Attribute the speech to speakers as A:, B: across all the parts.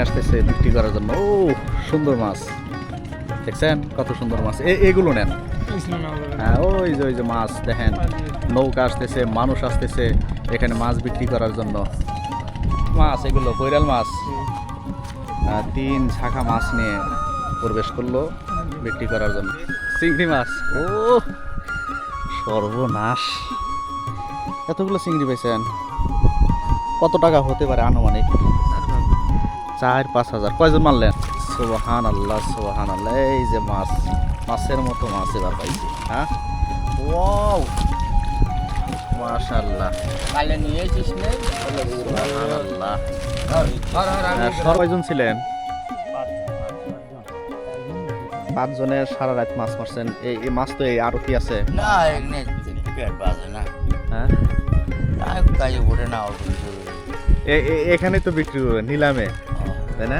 A: আসতেছে বিক্রি করার জন্য। ও সুন্দর মাছ দেখছেন, কত সুন্দর মাছ। এগুলো নেন। হ্যাঁ ওই যে মাছ দেখেন, নৌকা আসতেছে, মানুষ আসতেছে এখানে মাছ বিক্রি করার জন্য। মাছ এগুলো কৈরাল মাছ, 3 ঝাঁকা মাছ নিয়ে প্রবেশ করলো বিক্রি করার জন্য। চিংড়ি মাছ, ও সর্বনাশ, এতগুলো চিংড়ি পেয়েছেন। কত টাকা হতে পারে আনুমানিক? 4-5 হাজার। কয়জন মারলেন? সুবহান আল্লাহ, সুবহান আল্লাহ। এই যে মাছ, মাছের মতো মাছ এবার পাইছি। হ্যাঁ ওয়াও মাশাআল্লাহ। কালে নিয়েছিস না? সুবহানাল্লাহ। কয়জন ছিলেন? 5 জনের সারা রাত মাছ মারছেন। এই মাছ তো এই আরো কি আছে?
B: না এখানে পেট বাজে না।
A: হ্যাঁ
B: কাজে ওঠে না।
A: এখানে তো বিক্রি করে নিলামে, তাই না?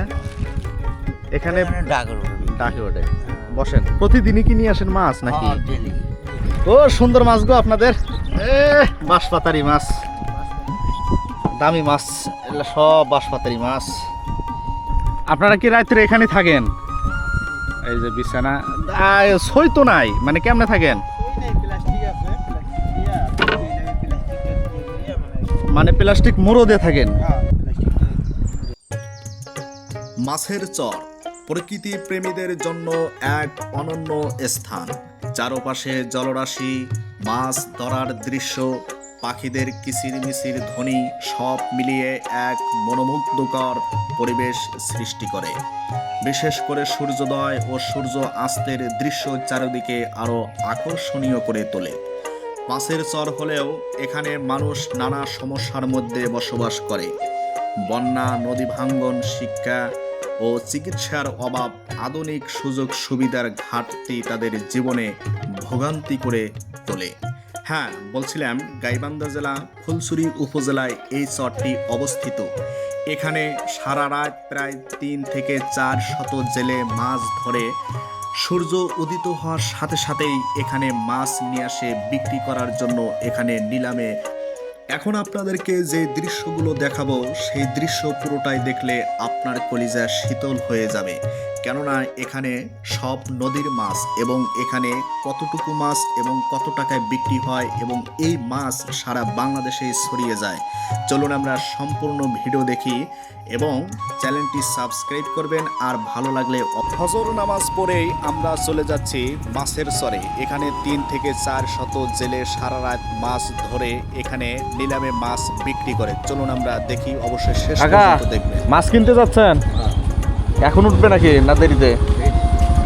A: এখানে ডাকে ওঠে। বসেন। প্রতিদিনই কি নিয়ে আসেন মাছ নাকি? ও সুন্দর মাছ গো আপনাদের। বাঁশপাতারি মাছ, দামি মাছ, এগুলো সব বাঁশপাতারি মাছ। আপনারা কি রাত্রে এখানে থাকেন? এই যে বিছানা, সই তো নাই, মানে কেমনে থাকেন? মানে প্লাস্টিক মোড়ো দিয়ে থাকেন।
C: মাছের চর প্রকৃতি প্রেমীদের জন্য এক অনন্য স্থান। চারপাশে জলরাশি, মাছ ধরার দৃশ্য, পাখিদের কিচিরমিচির ধ্বনি সব মিলিয়ে এক মনোমুগ্ধকর পরিবেশ সৃষ্টি করে। বিশেষ করে সূর্যোদয় ও সূর্য অস্তের দৃশ্য চারিদিকে আরও আকর্ষণীয় করে তোলে। মাছের চর হলেও এখানে মানুষ নানা সমস্যার মধ্যে বসবাস করে। বন্যা, নদী ভাঙ্গন, শিক্ষা ও চিকিৎসার অভাব, আধুনিক সুযোগ সুবিধার ঘাটতি তাদের জীবনে ভোগান্তি করে তোলে। হ্যাঁ বলছিলাম, গাইবান্ধা জেলা ফুলছড়ি উপজেলায় এই চরটি অবস্থিত। এখানে সারা রাত প্রায় 3 থেকে 4 শত জেলে মাছ ধরে। সূর্য উদিত হওয়ার সাথে সাথেই এখানে মাছ নিয়ে আসে বিক্রি করার জন্য এখানে নিলামে। এখন আপনাদেরকে যে দৃশ্যগুলো দেখাবো সেই দৃশ্য পুরোটাই দেখলে আপনার কলিজা শীতল হয়ে যাবে। কেননা এখানে সব নদীর মাছ এবং এখানে কতটুকু মাছ এবং কত টাকায় বিক্রি হয় এবং এই মাছ সারা বাংলাদেশে ছড়িয়ে যায়। চলুন আমরা সম্পূর্ণ ভিডিও দেখি এবং চ্যানেলটি সাবস্ক্রাইব করবেন। আর ভালো লাগলে ফজর নামাজ পড়েই আমরা চলে যাচ্ছি মাছের চরে। এখানে 3 থেকে 4 শত জেলে সারা রাত মাছ ধরে এখানে নিলামে মাছ বিক্রি করে। চলুন আমরা দেখি, অবশ্যই শেষ পর্যন্ত দেখবেন।
A: মাছ কিনতে যাচ্ছেন? এখন উঠবে নাকি না দেরিতে?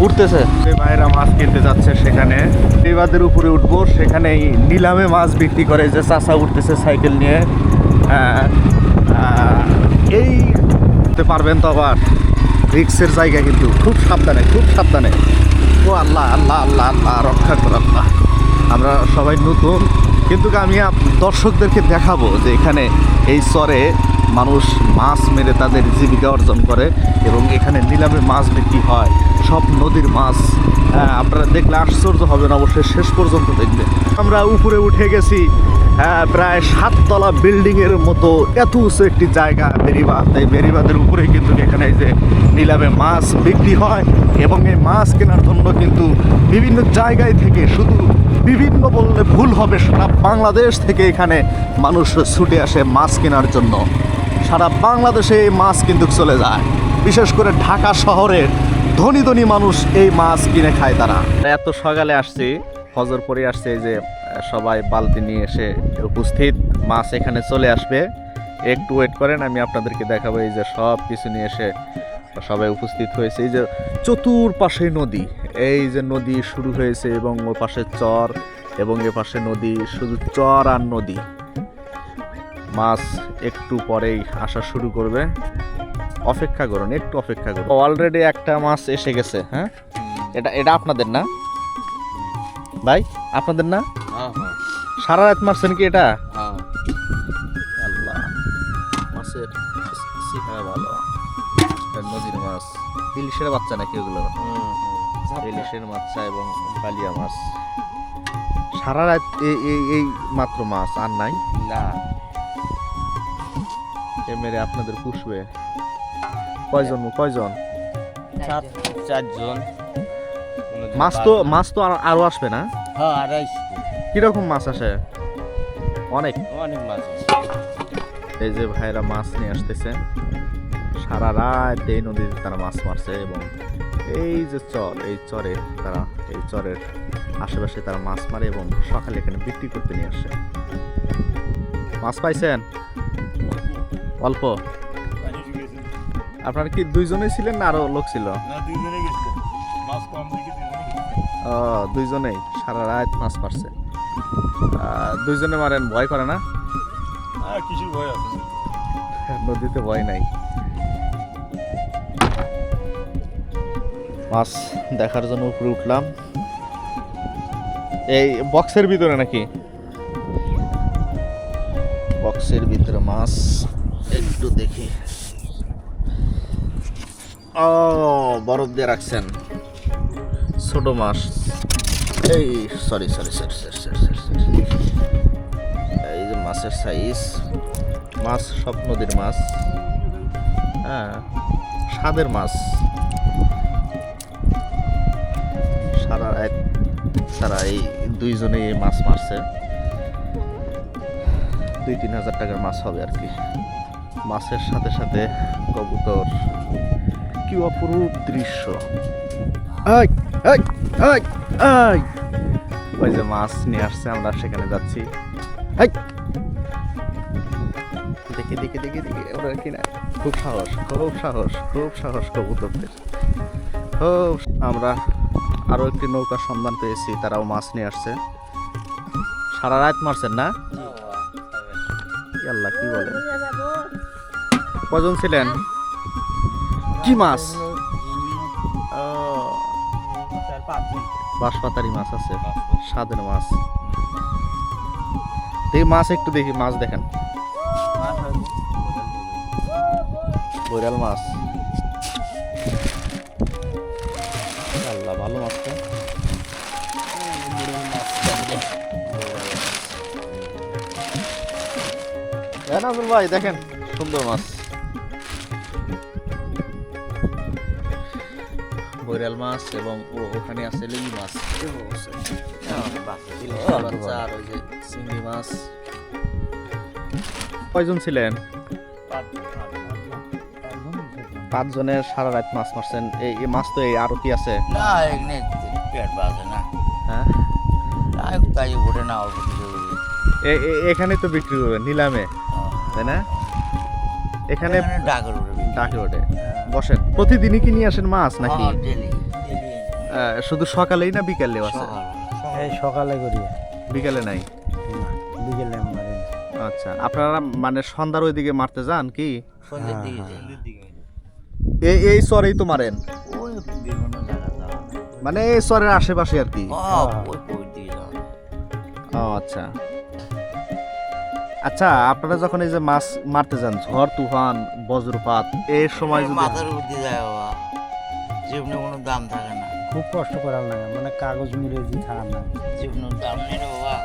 A: উঠতেছে। ভাইরা মাছ কিনতে যাচ্ছে, সেখানে বিবাদের উপরে উঠবো। সেখানে নিলামে মাছ বিক্রি করে যে চাচা উঠতেছে সাইকেল নিয়ে। এই উঠতে পারবেন তো? আবার রিক্সের জায়গা, কিন্তু খুব সাবধানে, খুব সাবধানে। ও আল্লাহ আল্লাহ আল্লাহ আল্লাহ, রক্ষা কর আল্লাহ। আমরা সবাই নতুন, কিন্তু আমি দর্শকদেরকে দেখাবো যে এখানে এই চরে মানুষ মাছ মেরে তাদের জীবিকা অর্জন করে এবং এখানে নিলামে মাছ বিক্রি হয়, সব নদীর মাছ। আপনারা দেখলে আশ্চর্য হবেন, অবশ্যই শেষ পর্যন্ত দেখবেন। আমরা উপরে উঠে গেছি, প্রায় 7 তলা বিল্ডিংয়ের মতো এত উঁচু একটি জায়গা বেড়িবাঁধ। এই বেড়িবাঁধের উপরে কিন্তু এখানে যে নিলামে মাছ বিক্রি হয় এবং এই মাছ কেনার জন্য কিন্তু বিভিন্ন জায়গায় থেকে, শুধু বিভিন্ন বললে ভুল হবে, সারা বাংলাদেশ থেকে এখানে মানুষ ছুটে আসে মাছ কেনার জন্য। সারা বাংলাদেশে এই মাছ কিন্তু চলে যায়, বিশেষ করে ঢাকা শহরের ধনী ধনী মানুষ এই মাছ কিনে খায়। তারা এত সকালে আসছি, ফজর পরে আসছে, যে সবাই বালতি নিয়ে এসে উপস্থিত। মাছ এখানে চলে আসবে, একটু ওয়েট করেন, আমি আপনাদেরকে দেখাবো। এই যে সব কিছু নিয়ে এসে সবাই উপস্থিত হয়েছে। এই যে চতুর্পাশে নদী, এই যে নদী শুরু হয়েছে এবং ওর পাশে চর, এবং এপাশে নদী, শুধু চর আর নদী। মাছ একটু পরেই আসা শুরু করবে, অপেক্ষা করুন, একটু অপেক্ষা করুন। অলরেডি একটা মাছ এসে গেছে। হ্যাঁ, এটা আপনাদের না ভাই? আপনাদের না?
B: হ্যাঁ হ্যাঁ
A: সারা রাত মারছেন কি এটা?
B: হ্যাঁ।
A: আল্লাহ, মাছের সিহা ভালো। এটা নদীর মাছ, ইলিশের বাচ্চা নাকি ওগুলো? ইলিশের বাচ্চা এবং বালিয়া মাছ। সারা রাত এই মাত্র মাছ, আর নাই?
B: না
A: এ মেরে আপনাদের পুষবে কয়জন?
B: চারজন।
A: মাছ তো আরো আসবে না?
B: হ্যাঁ আড়াইশো।
A: কিরকম মাছ আসে? অনেক।
B: অনেক মাছ আছে।
A: এই যে ভাইরা মাছ নিয়ে আসতেছে, সারা রাত এই নদীতে তারা মাছ মারছে এবং এই যে চর, এই চরে তারা, এই চরের আশেপাশে তারা মাছ মারে এবং সকালে এখানে বিক্রি করতে নিয়ে আসে। মাছ পাইছেন? অল্প? আপনারা কি দুইজনেই ছিলেন না আরো লোক ছিল? ও, দুইজনেই সারা রাত মাছ মারছে। দুইজনে মারেন, ভয় করে না?
D: কিছু ভয় আছে।
A: নদীতে ভয় নাই। মাছ দেখার জন্য উপরে উঠলাম। এই বক্সের ভিতরে নাকি? বক্সের ভিতরে মাছ, একটু দেখি। ও, বরফ দিয়ে রাখছেন। ছোট মাছ, এই সরি, এই যে মাছের সাইজ। মাছ সব নদীর মাছ, হ্যাঁ, স্বাদের মাছ। সারা রাত তারা এই দুইজনে এই মাছ মারছে। 2-3 হাজার টাকার মাছ হবে আর কি। মাছের সাথে সাথে কবুতর, কি অপরূপ দৃশ্য। ওই যে মাছ নিয়ে আসছে, আমরা সেখানে যাচ্ছি। দেখি ওরা কিনা, খুব সাহস কবুতরদের। আমরা আরো একটি নৌকার সন্ধান পেয়েছি, তারাও মাছ নিয়ে আসছে। সারা রাত মারছেন না? আল্লাহ, কি বলেন? কজন ছিলেন? কি মাছ? বাঁশপাতারি মাছ আছে, স্বাদের মাছ। দেখি মাছ, একটু দেখি মাছ, দেখেন। বৈরাল মাছ। আল্লাহ, ভালো মাছ তো। নাজমুল ভাই দেখেন, সুন্দর মাছ। বৈরাল মাছ এবং ওখানে আছে লিঙ্গি মাছ, আর ওই যে চিংড়ি মাছ। কয়জন ছিলেন? 5 জনের সারা রাত মাছ মারছেন। এই মাছ তো এই আরো কি আছে?
B: না এখানে পেট বাজে না।
A: হ্যাঁ,
B: তাই ওঠে না অল্প কিছু।
A: এখানে তো বিক্রি করবে নিলামে, তাই না? এখানে ডাকে ওঠে। বসেন। প্রতিদিনই কি নিয়ে আসেন মাছ নাকি? শুধু সকালেই না বিকালেও আছে?
D: এই সকালে করি,
A: বিকালে নাই?
D: বিকেলে মারি।
A: আচ্ছা, আপনারা মানে সন্ধ্যার ওইদিকে মারতে যান কি? এই চরেই তো মারেন? মানে এই চরের আশেপাশে আর কি? ও আচ্ছা। আচ্ছা, আপনারা যখন এই যে মাছ মারতে যান, ঝড় তুফান বজ্রপাত এই সময় যদি
B: মাথার উপর দিয়ে যায় বাবা, জীবনে কোনো দাম থাকে না।
D: খুব কষ্ট করার লাগে, মানে কাগজ মুড়ে দিয়ে থাকার না।
B: জীবনের দাম নেই রে বাবা।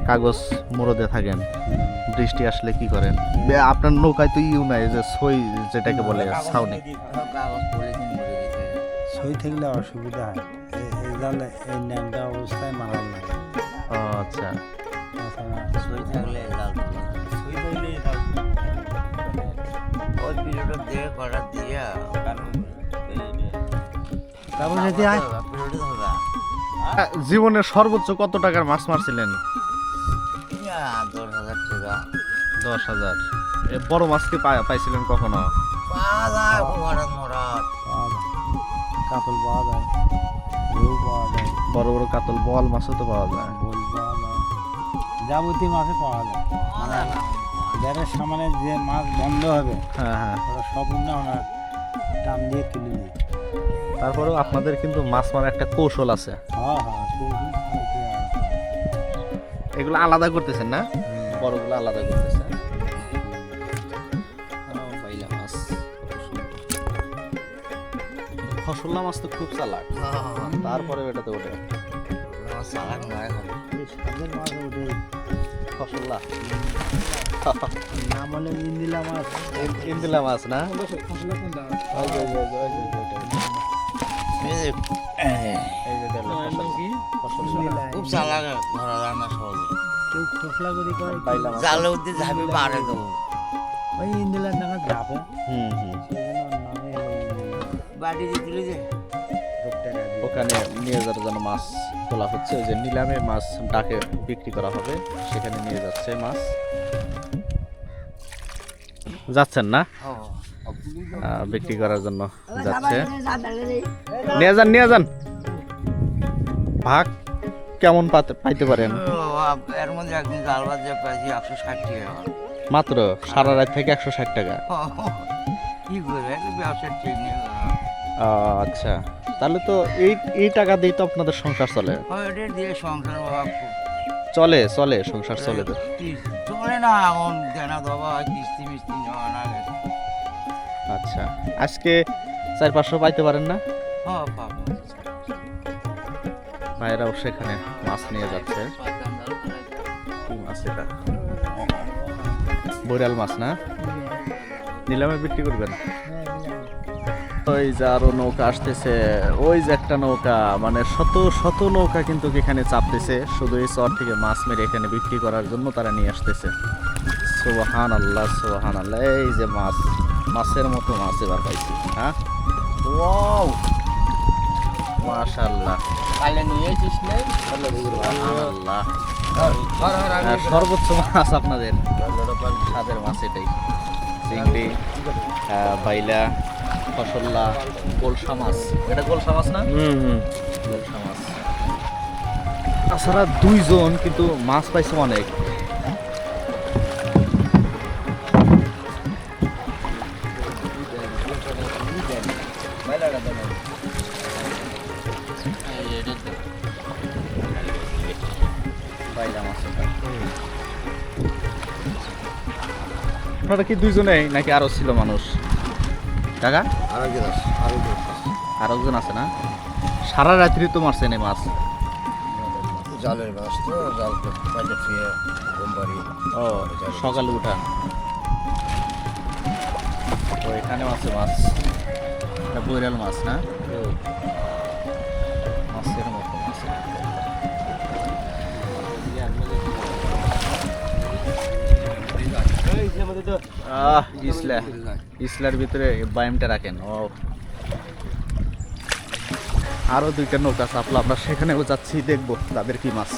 A: কাগজ মুড়োতে থাকেন, বৃষ্টি আসলে কি করেন? আপনার নৌকায় তো ইউ নাই, যে সই যেটাকে বলে ছাউনি।
B: কাগজ পলিথিন মুড়ে দিতে
D: সই থাকলে অসুবিধা হয়। এই জালে এই ন্যাংটা অবস্থায় মারার লাগে।
A: ও আচ্ছা।
B: সই থাকলে জাল তোলা। সই থাকলে ওই পিরিয়ড দিয়ে করা দিয়া
D: তারপরে যদি আয়
B: পিরিয়ড হবে।
A: জীবনের সর্বোচ্চ কত টাকার মাছ মারছিলেন?
B: 10,000 টাকা।
A: 10,000। বড় মাছ কি পাইছিলেন কখনো?
B: পাওয়া যায় হঠাৎ মরাত।
D: কাতল পাওয়া যায়, রৌ পাওয়া যায়,
A: বড় বড় কাতল, বল মাছও তো পাওয়া যায়।
D: বল যাবতীয় মাছে পাওয়া যায় মানে যাদের সামনে যে মাছ বন্ধ হবে
A: হ্যাঁ হ্যাঁ।
D: ওরা সব না ওনার টান দিয়ে তুলে দিই।
A: তারপরেও আপনাদের কিন্তু মাছ মারার একটা কৌশল আছে,
D: হ্যাঁ হ্যাঁ
A: এগুলো আলাদা করতেছেন না? বড়গুলো আলাদা করতেছেন। বাইলা মাছ ফসল্লা মাছ তো খুব চালাক, তারপরে এটাতে ওঠে
B: চালাক নয় এখন।
D: সাদের মাছ ওঠে
A: ফসল্লা
D: নাম হলে ইন্দিলা মাছ।
A: ইন্দিলা মাছ না?
B: খুব চালাক, ধরা যায় না সহজে।
D: কেউ খোসলা করি করে
A: বাইলা মাছ।
B: জালে উঠতে ঝাঁপি পারে দেবো।
D: ওই ইন্দিলার নাকা ঝাপে
A: হুম হুম।
D: সেই জন্য ওর নামে হলো ইন্দিলা।
B: বাড়ি দিয়ে তুলে যে
D: রূপটা দিয়ে।
A: ওখানে নিয়ে যাওয়ার জন্য মাছ তোলা হচ্ছে, ওই যে নিলামে মাছ ডাকে বিক্রি করা হবে, সেখানে নিয়ে যাচ্ছে মাছ। যাচ্ছেন না? বিক্রি করার জন্য যাচ্ছে। নিয়ে যান নিয়ে যান। ভাগ কেমন পাইতে পারেন?
B: এর মধ্যে একদিন জাল বাজে পাইছি 160 টাকা।
A: মাত্র সারা রাত থেকে 160 টাকা।
B: কি করবে ব্যবসা ঠিক নেই।
A: আচ্ছা, তাহলে তো এই টাকা দিয়ে তো আপনাদের সংসার চলে।
B: এটা দিয়ে সংসার বাবা
A: চলে চলে সংসার চলে তো।
B: চলে না এখন দেনা দেওয়া কিস্তি মিস্তি নেওয়া না।
A: আচ্ছা, আজকে 400-500 পাইতে পারেন না?
B: হ্যাঁ পাবো।
A: ভাইয়েরাও সেখানে মাছ নিয়ে যাচ্ছে। কি মাছ এটা? বৈরাল মাছ না? নিলামে বিক্রি করবেন? ওই যে আরো নৌকা আসতেছে, ওই যে একটা নৌকা, মানে শত শত নৌকা কিন্তু এখানে চাপতেছে, শুধু এই চর থেকে মাছ মেরে এখানে বিক্রি করার জন্য তারা নিয়ে আসতেছে। সুবহান আল্লাহ সুবহান আল্লাহ। এই যে মাছ, মাছের মতো মাছ এবার পাইছি। হ্যাঁ, ওয়াও মাশাআল্লাহ।
B: কালে নিয়ে এসিস নেই
A: সুবহানাল্লাহ। সর্বোচ্চ মাছ আপনাদের স্বাদের মাছ এটাই। চিংড়ি, বাইলা, ফসল্লা, গোলসা মাছ। এটা গোলসা মাছ না? গোলসা মাছ। তাছাড়া 2 জন কিন্তু মাছ পাইছে অনেক। বাইলা মাছ এটা। আপনারা কি 2 জনেই নাকি আরো ছিল মানুষ? কাকা আর একজন আছে না? সারা রাত্রি তো মারছেন এই মাছ?
B: জালের মাছ তো জাল পাইতে ফিরে বোমবাড়ি।
A: ও, সকালে উঠান। তো এখানেও আছে মাছ, এটা বৈরাল মাছ না? মাছের মতো মাছ। ইসলার ভিতরে বায়ামটা রাখেন। ও, আরো 2টা নৌকা চাপলো, আমরা সেখানেও যাচ্ছি, দেখবো তাদের কি মাছ।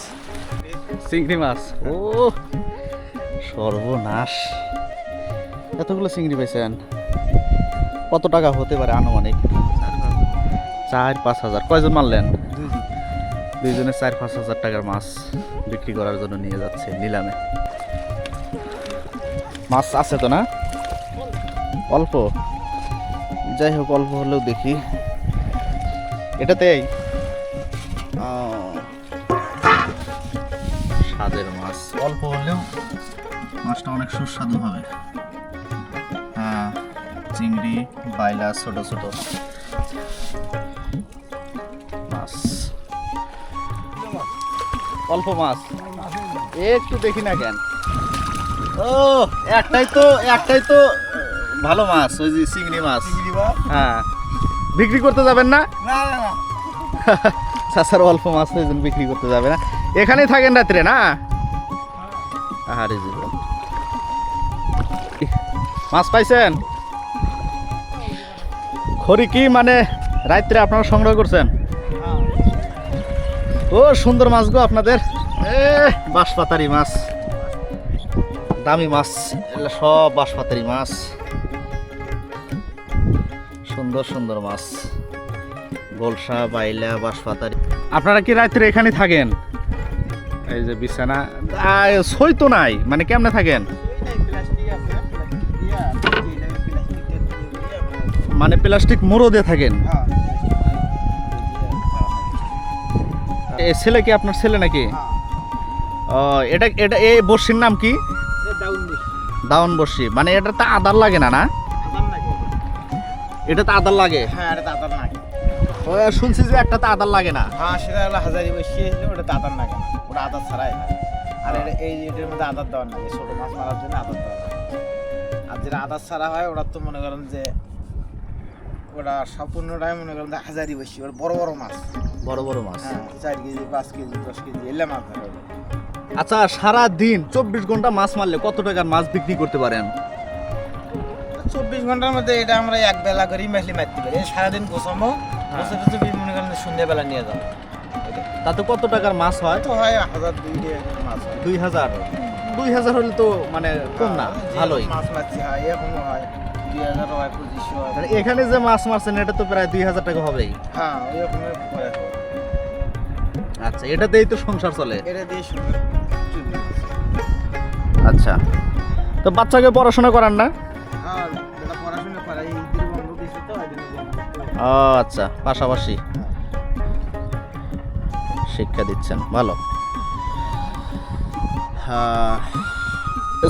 A: চিংড়ি মাছ। ও সর্বনাশ, এতগুলো চিংড়ি পেয়েছেন? কত টাকা হতে পারে আনুমানিক? 4-5 হাজার। কয়জন মারলেন? 2 জনে 4-5 হাজার টাকার মাছ বিক্রি করার জন্য নিয়ে যাচ্ছে নিলামে। মাছ আছে তো না? অল্প, যাই হোক অল্প হলেও দেখি এটাতেই। স্বাদের মাছ, অল্প হলেও মাছটা অনেক সুস্বাদু হবে। হ্যাঁ, চিংড়ি, বাইলা, ছোট ছোট মাছ, অল্প মাছ। একটু দেখি না কেন? ও, একটাই তো ভালো মাছ, ওই যে চিংড়ি মাছ। হ্যাঁ, বিক্রি করতে যাবেন না? চাচার অল্প মাছ তো এই জন্য বিক্রি করতে যাবে না। এখানেই থাকেন রাত্রে না? আরে জীবন, মাছ পাইছেন? খড়ি কি মানে রাত্রে আপনারা সংগ্রহ করছেন? ও সুন্দর মাছ গো আপনাদের। বাঁশপাতারি মাছ, দামি মাছ, এগুলো সব বাঁশপাতারি মাছ। সুন্দর সুন্দর মাছ, গোলসা, বাইলা, বাঁশপাতারি। আপনারা কি রাত্রে এখানে থাকেন? এই যে বিছানা সই তো নাই, মানে কেমনে থাকেন? মানে প্লাস্টিক মোড়ো দিয়ে থাকেন? ছেলে কি আপনার ছেলে নাকি? এটা এটা এই বর্ষির নাম কি? দাউন বর্ষি। মানে এটা তো আদার লাগে না? না, এটা তো আদার লাগে।
B: হ্যাঁ এটা দাদার নাকি?
A: শুনছি যে একটা তো আদার লাগে না।
B: হ্যাঁ সেটা হলো হাজারি বসিয়ে ওটা দাদার নাকি না, ওটা আদার ছাড়াই হয়। আর এই এটার মধ্যে আদার দেওয়ার নাকি, ছোট মাছ মারার জন্য আদার দেওয়া হয়। আর যেটা আদার ছাড়া হয় ওটা তো মনে করেন যে ওটা সম্পূর্ণটাই মনে করেন হাজারি বসি, ওটা বড় বড় মাছ।
A: বড় বড় মাছ।
B: হ্যাঁ 4 কেজি 5 কেজি 10 কেজি এলে মাছ ধরে।
A: আচ্ছা, সারা দিন 24 ঘন্টা মাছ মারলে কত টাকার মাছ বিক্রি করতে পারেন?
B: 24 ঘন্টার মধ্যে এটা আমরা এক বেলা করেই মাছলি মারতে পারি। সারাদিন গোছামো, গোছা টুচি মনে করেন সন্ধ্যাবেলা নিয়ে যাবো।
A: তাতে কত টাকার মাছ হয়?
B: তো হয় 1000 2 মাছ হয়।
A: 2000 হলে তো মানে কম না, ভালোই।
B: মাছ মারছি হয় এখনো হয় 2000 হয় 2500 হয়।
A: মানে এখানে যে মাছ মারছেন এটা তো প্রায় 2000 টাকা হবেই।
B: হ্যাঁ ওইরকম পরে হয়।
A: আচ্ছা, এটাতেই তো সংসার চলে।
B: এটা দিয়ে শুরু।
A: আচ্ছা, তো বাচ্চাকে পড়াশোনা করান না?
B: হ্যাঁ এটা পড়াশোনা করে এই দিন বন্ধ দিয়েছে তো আইদিন বন্ধ।
A: ও আচ্ছা, পাশাপাশি শিক্ষা দিচ্ছেন, ভালো। হ্যাঁ,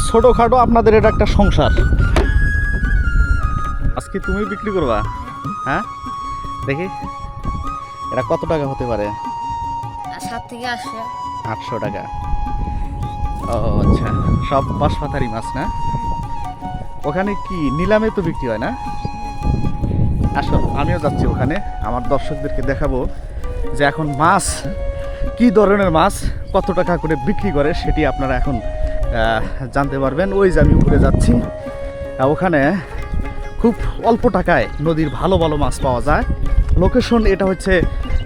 A: ছোটখাটো আপনাদের এটা একটা সংসার। আজকে তুমি বিক্রি করবা? হ্যাঁ, দেখি এটা কত টাকা হতে পারে?
E: 7 থেকে 800।
A: 800 টাকা। ও আচ্ছা, সব বাঁশপাতারি মাছ না? ওখানে কি নিলামে তো বিক্রি হয় না? আসো, আমিও যাচ্ছি ওখানে, আমার দর্শকদেরকে দেখাবো যে এখন মাছ কি ধরনের মাছ কত টাকা করে বিক্রি করে সেটি আপনারা এখন জানতে পারবেন। ওই যে আমি উপরে যাচ্ছি, ওখানে খুব অল্প টাকায় নদীর ভালো ভালো মাছ পাওয়া যায়। লোকেশন এটা হচ্ছে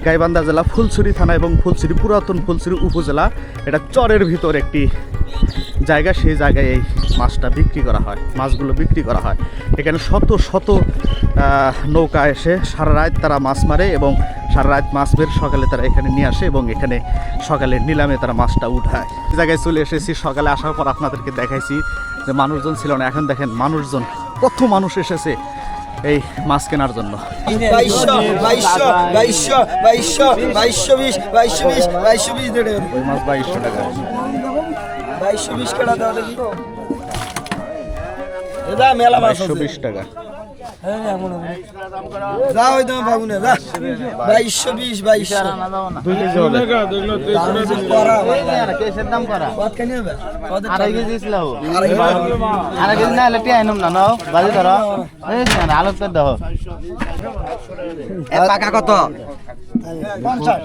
A: গাইবান্ধা জেলা ফুলছড়ি থানা এবং ফুলছড়ি পুরাতন ফুলছড়ি উপজেলা। এটা চরের ভিতর একটি জায়গা, সেই জায়গায় এই মাছটা বিক্রি করা হয়, মাছগুলো বিক্রি করা হয়। এখানে শত শত নৌকা এসে সারা রাত তারা মাছ মারে এবং সারা রাত মাছ বের সকালে তারা এখানে নিয়ে আসে এবং এখানে সকালে নিলামে তারা মাছটা উঠায়। এই জায়গায় চলে এসেছি, সকালে আসার পর আপনাদেরকে দেখাইছি যে মানুষজন ছিল না, এখন দেখেন মানুষজন, কত মানুষ এসেছে এই মাছ কেনার জন্য।
B: 2220
A: ওই মাছ 2200 টাকা।
B: 2220 কেডা দাও দেখি। এটা মেলা মাছ আছে।
A: 2220 টাকা।
B: যা ওই দাম পাবো না, যা 2220 2200
A: 2 কেজি হবে।
E: কেসের দাম করা
B: কত কেন হবে?
E: 2.5 কেজি ছিল 2.5 কেজি না হলে টিয়া আইনুম না নাও বাজি ধরো এই না আলু তো দাও
B: এ পাকা কত? 50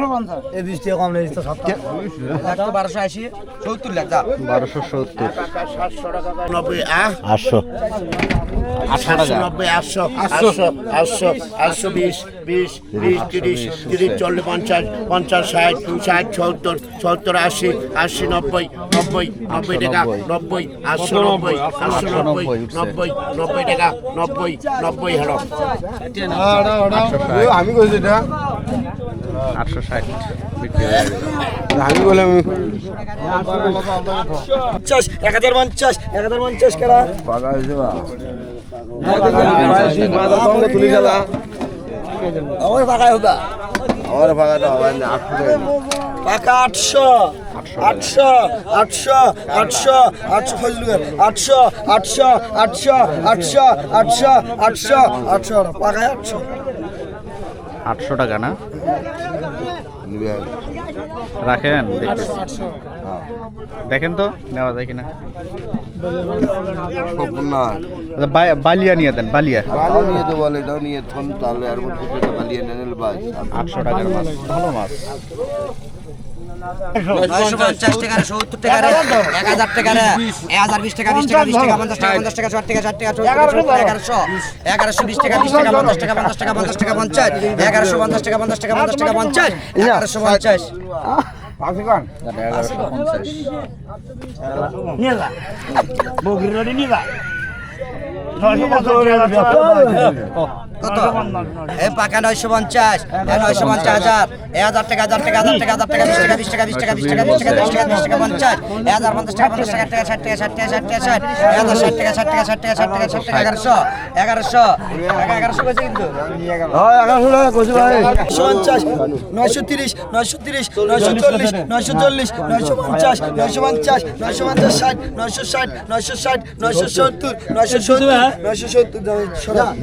B: 1250 এই 20 টাকা কম নেই তো 70 1280 70 লাখ যা
A: 1270
B: 90
A: 800
B: 890 800 800 800 820 20 20 30 30 40 50 50 60 60 70 70 80 80 90 90 90 টাকা 90 890 890 90 90 টাকা 90 90 হেলো আমি কইছি এটা
A: 860 বিক্রি হয়ে গেল।
B: আমি বললাম 50 1050 1050 কেডা পাকা হইছে বা তুলি গেলা আমার পাকা হতা আমার পাকাটা হবে না 800 পাকা 800 800 800 800 800 ফজলুর 800 800 800 800 800 800 800 পাকা 800
A: 800 টাকা না? রাখেন, দেখেন তো নেওয়া যায় কিনা। বালিয়া নিয়ে দেন, বালিয়া 800 টাকার মাছ, ভালো মাছ।
F: 950 টাকা 70 টাকা 1000 টাকা 1020 টাকা 20 টাকা 20 টাকা 50 টাকা 50 টাকা 60 টাকা 60 টাকা 1100 1120 টাকা 20 টাকা 50 টাকা 50 টাকা 50 টাকা 50 1150 টাকা 50 টাকা 50 টাকা 50 1150
B: নিয়ে যা বগির রডি নিয়ে যা 950 টাকা
F: কত এ পাকা 950 এ 950,000 এ 1000 টাকা 1000 টাকা 1000 টাকা 1000 টাকা 20 টাকা 20 টাকা 20 টাকা 20 টাকা 20 টাকা 30 টাকা 30 টাকা 50 এ 1050 টাকা 50 টাকা 60 টাকা 60 টাকা 60 টাকা 60 টাকা 60 টাকা 60 টাকা 60 টাকা 60 টাকা 1100 1100 কইছে কিন্তু
G: 950 930 930 940 940 950 950 950 60 960 960 970 970 970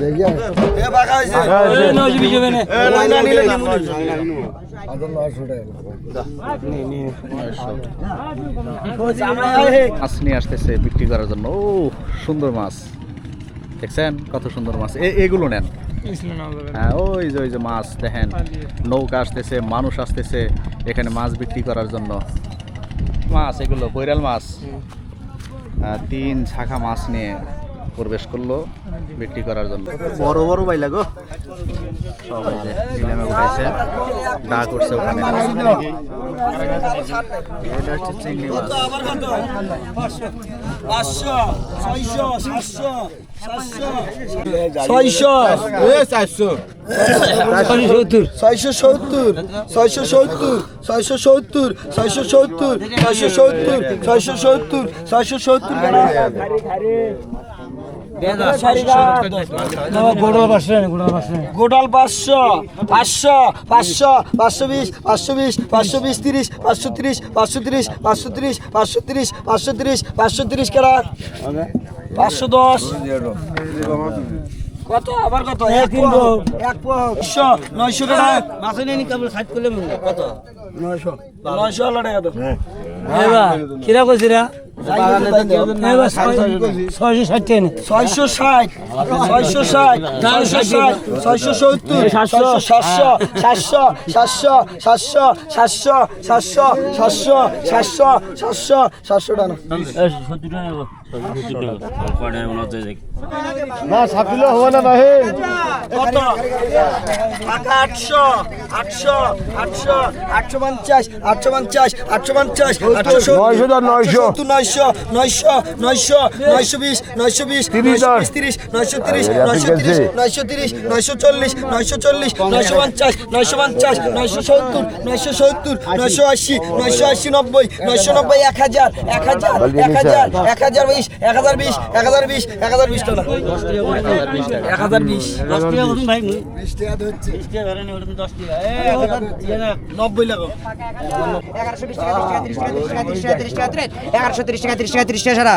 G: এ বাকা হইছে না নিলে
A: মাছ নিয়ে আসতেছে বিক্রি করার জন্য। ও সুন্দর মাছ, দেখছেন কত সুন্দর মাছ। এগুলো নেন। হ্যাঁ ওই যে মাছ দেখেন, নৌকা আসতেছে, মানুষ আসতেছে এখানে মাছ বিক্রি করার জন্য। মাছ এগুলো বৈরাল মাছ, 3 ঝাঁকা মাছ নিয়ে প্রবেশ করলো বিক্রি করার জন্য। বড় বড় বাইলা গো, সবাই যে নিলামে উঠাইছে, ডাক করছে ওখানে। এটা হচ্ছে চিংড়ি মাছ।
G: গোটাল 500 500 500 520 520 520 30 530 530 530 530 530 530 কেরা 510 কত আবার কত 1 900 টাকা মাছ নেই কেবল সাইড করলে কত 900 টাকা তো এবার কিরা কইছিরা 660 660 না ছাপিলে হবে না ভাই কত 800 800 800 850 850 850 800 900 900 900 920 920 930 930 930 930 940 940 950 950 970 970 980 980 90 990 1000 1000 1000 1020 1020 1020 1020 টাকা 1020 10 টাকা বলুন ভাই 20 টাকা হচ্ছে 20 টাকা ধরেন ওটা 10 টাকা 90 লাগো
F: 1120 টাকা 30 টাকা 30 টাকা 30 টাকা 1130 টাকা 30 টাকা 30 টাকা সারা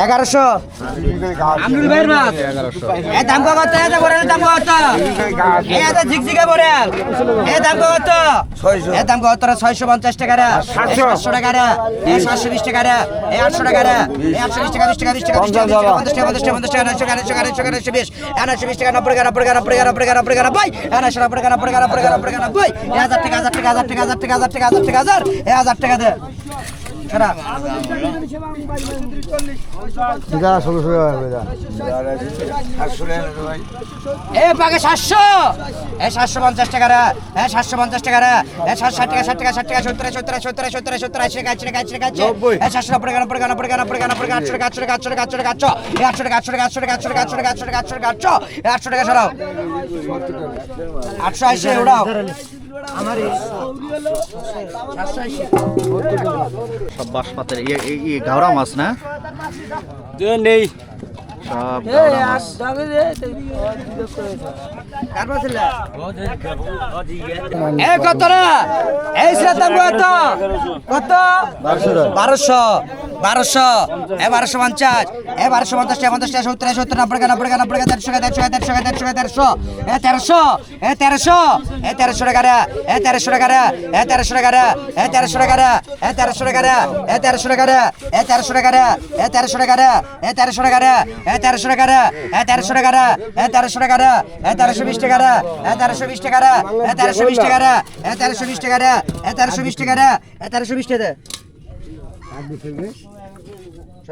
F: 1100 আমরুল ভাইয়ের মাছ 1100 এ দাম কত এত বড় দাম কত এ এত ঝিকঝিকা বড় এ দাম কত 600 এ দাম কত 650 টাকা রে 700 টাকা রে এ 720 টাকা রে এ 800 টাকা রে এ 820 টাকা 20 টাকা 20 টাকা 50 টাকা 50 টাকা 50 টাকা 900 টাকা 920 920 টাকা 90 টাকা 90 টাকা 90 টাকা 90 টাকা ভাই 900 টাকা 90 টাকা 90 টাকা 90 টাকা ভাই 1000 টাকা 1000 টাকা 1000 টাকা 1000 টাকা 1000 টাকা 1000 টাকা 1000 এ 1000 টাকা দে সারা এ পাকে 700 এ 750 টাকা রে এ 750 টাকা রে এ 60 টাকা 60 টাকা 60 টাকা 70 70 70 70 80 টাকা 80 টাকা 80 টাকা 80 টাকা এ 700 টাকা 90 টাকা 90 টাকা 90 টাকা 90 টাকা 800 টাকা 800 টাকা 800 টাকা 800 টাকা 800 টাকা 800 টাকা 800 টাকা 800 টাকা 800 টাকা 800 টাকা 800 টাকা 800 টাকা সরাও 880 উড়াও আমার
A: সব বাঁশপাতের গাওরা মাছ না
G: নেই
A: সব গাওরা মাছ।
F: এ কত রে এই দাম কত কত 1200 1200 এ 1250 এ 1250 টাকা 50 টাকা 70 70 90 টাকা 90 টাকা 90 টাকা 150 টাকা 150 টাকা 150 টাকা 150 এ 1300 এ 1300 টাকা রে এ 1300 টাকা রে এ 1300 টাকা রে এ 1300 টাকা রে এ 1300 টাকা রে এ 1300 টাকা রে এ 1300 টাকা রে এ 1300 টাকা রে এ 1300 টাকা রে এ 1300 টাকা রে এ 1300 টাকা রে এ 1300 টাকা রে এ 1320 টাকা রে এ 1320 টাকা রে এ 1320 টাকা রে এ 1320 টাকা রে এ 1320 টাকা রে এ 1320 টাকা দে এ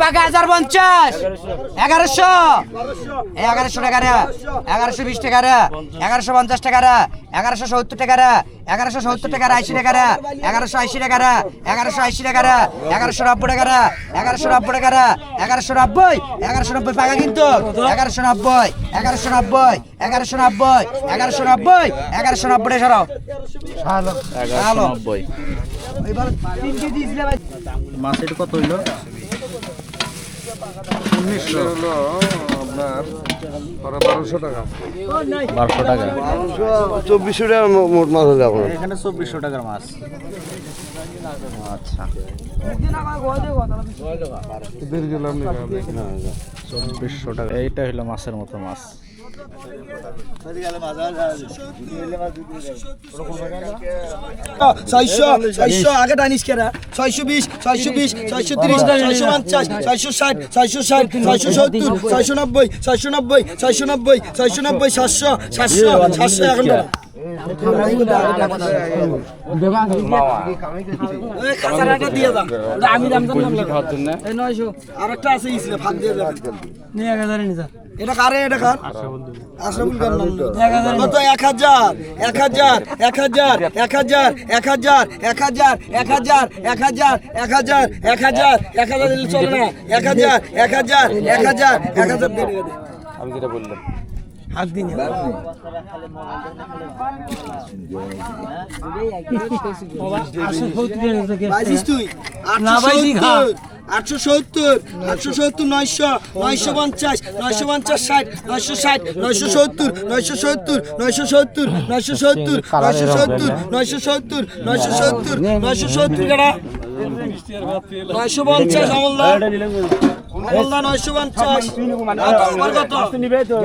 F: পাকা 1050 1100 1100 টাকা রে 1120 টাকা রে 1150 টাকা রে 1170 টাকা রে 1170 টাকা রে 80 টাকা রে 1180 টাকা রে 1180 টাকা রে 1190 টাকা রে 1190 টাকা রে 1190 1190 পাকা কিন্তু 1190 1190 1190 1190 1190 টাকা সরাও
A: 1190
F: এবার 3 কেজি দিছিলে ভাই
A: মাছ এটা কত হইলো 1200 টাকা
B: 2400 টাকা মোট মাছ হলে আপনার
A: এখানে 2400 টাকার মাছ আচ্ছা 2400 টাকা এইটা হলো মাছের মতো মাছ
G: আগে টানিস কেরা 620 620 630 650 660 660 670 690 690 690 690 700 700 এখন আমি দাম আরেকটা আছে ফাঁক দিয়ে নিয়ে 1000 নিয়ে এটা কারে এটা কার আশরাফুল কার নাম কত 1000 1000 1000 1000 1000 1000 1000 1000 1000 1000 1000 দিলে চলে না 1000 1000 1000 1000 আমি যেটা বললাম হাত দিন তুই 870 870 900 950 950 60 960 970 970 970 970 970 970 970 970 কাটা 950 আমল্লা আমল্লা 950 আমার কত নিবে তো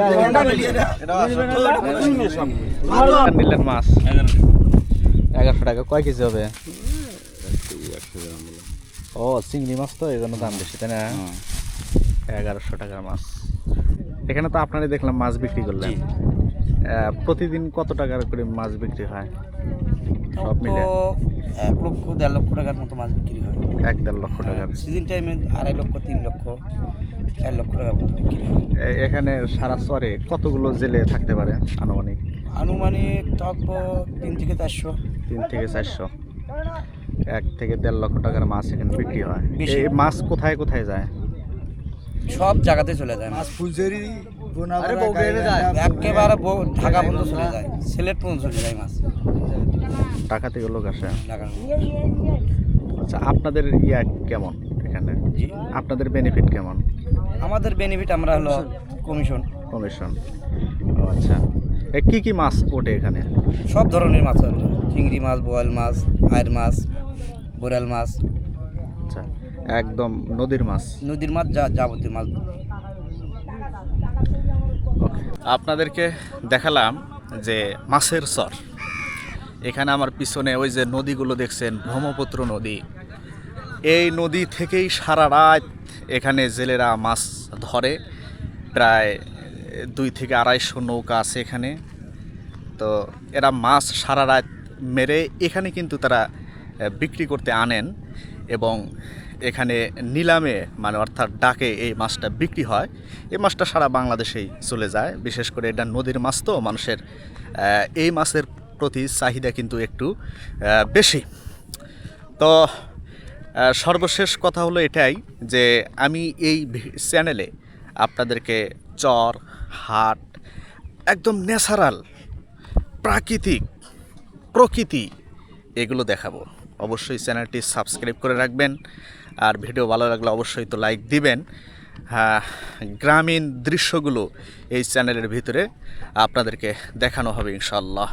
A: নিলেন মাছ 1100 টাকা কয় কেজি হবে ও চিংড়ি মাছ তো এই জন্য দাম বেশি তাই না 1100 টাকার মাছ এখানে তো আপনারা দেখলাম মাছ বিক্রি করলেন প্রতিদিন কত টাকার করে মাছ বিক্রি হয় সব মিলে
F: 1 লক্ষ 1.5 লক্ষ টাকার মতো মাছ বিক্রি হয়
A: 1.5 লক্ষ টাকার
F: সিজন টাইমে 2.5 লক্ষ 3 লক্ষ 4 লক্ষ টাকার মতো বিক্রি হয়
A: এখানে সারা চরে কতগুলো জেলে থাকতে পারে আনুমানিক
F: থাকবো 3 থেকে 400
A: 3 থেকে 400 1 থেকে 1.5 লক্ষ টাকার মাছ এখানে বিক্রি হয়
F: বেশি।
A: এই মাছ কোথায় কোথায় যায়
F: সব জায়গাতে চলে যায় মাছ ফুলঝুরি একেবারে ঢাকা পর্যন্ত চলে যায় সিলেট পর্যন্ত চলে যায় মাছ
A: ঢাকা থেকে লোক আসে
F: ঢাকা
A: আচ্ছা আপনাদের ইয়া কেমন এখানে
F: জি
A: আপনাদের বেনিফিট কেমন
F: আমাদের বেনিফিট আমরা হলো কমিশন
A: কমিশন আচ্ছা কি কি মাছ ওঠে এখানে
F: সব ধরনের মাছ হলো চিংড়ি মাছ বোয়াল মাছ আয়ের মাছ বোরাল মাছ
A: আচ্ছা একদম নদীর মাছ
F: নদীর মাছ যাবতীয় মাছ
A: ওকে আপনাদেরকে দেখালাম যে মাছের চর এখানে আমার পিছনে ওই যে নদীগুলো দেখছেন ব্রহ্মপুত্র নদী এই নদী থেকেই সারা রাত এখানে জেলেরা মাছ ধরে প্রায় 2 থেকে 250 নৌকা আছে এখানে তো এরা মাছ সারা রাত মেরে এখানে কিন্তু তারা বিক্রি করতে আনেন এবং এখানে নিলামে মানে অর্থাৎ ডাকে এই মাছটা বিক্রি হয় এই মাছটা সারা বাংলাদেশেই চলে যায় বিশেষ করে এটা নদীর মাছ তো মানুষের এই মাছের প্রতি চাহিদা কিন্তু একটু বেশি তো সর্বশেষ কথা হলো এটাই যে আমি এই চ্যানেলে আপনাদেরকে চর হাট একদম ন্যাচারাল প্রাকৃতিক প্রকৃতি এগুলো দেখাবো অবশ্যই চ্যানেলটি সাবস্ক্রাইব করে রাখবেন আর ভিডিও ভালো লাগলে অবশ্যই তো লাইক দিবেন গ্রামীণ দৃশ্যগুলো এই চ্যানেলের ভিতরে আপনাদেরকে দেখানো হবে ইনশাআল্লাহ।